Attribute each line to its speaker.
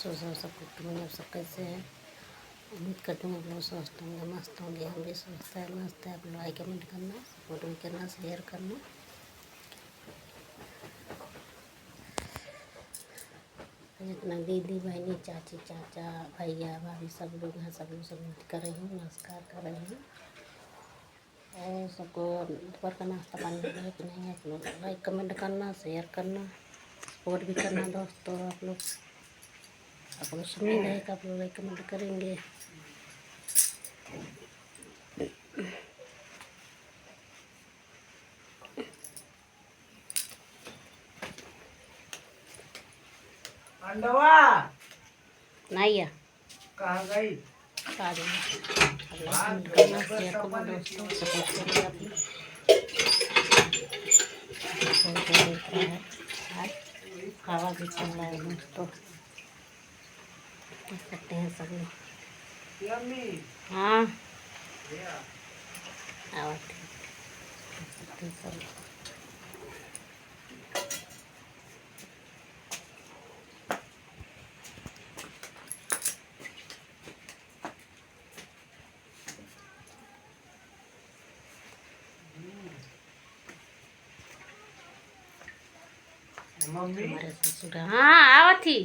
Speaker 1: सो सब कुछ आप सब कैसे हैं। उम्मीद करती हूँ आप लोग स्वस्थ होंगे, मस्त होंगे। हम भी स्वस्थ है, मस्त है। आप लोग लाइक कमेंट करना, सपोर्ट भी करना, शेयर करना। जितना दीदी बहनी चाची चाचा भैया भाभी सब लोग हैं, सब लोग सब कर रही हूँ, नमस्कार कर रही हूँ। और सबको दोपहर का नाश्ता पानी हो गया कि नहीं। आप लोग लाइक कमेंट करना, शेयर करना, सपोर्ट भी करना दोस्तों। आप लोग उम्मीद है कि आप लोग लाइक कमेंट करेंगे।
Speaker 2: अंडवा
Speaker 1: नाइया
Speaker 2: कहाँ गई?
Speaker 1: आ जाओ। लाइक कमेंट करना, शेयर करना दोस्तों, सपोर्ट करिए आप लोग। देख रहा है आज हवा भी चल रहा है दोस्तों, देख सकते हैं सब लोग। हाँ आवा ठीक, देख सकते हैं सब लोग।
Speaker 2: मम्मी
Speaker 1: हमारे ससुर हाँ आवा थी।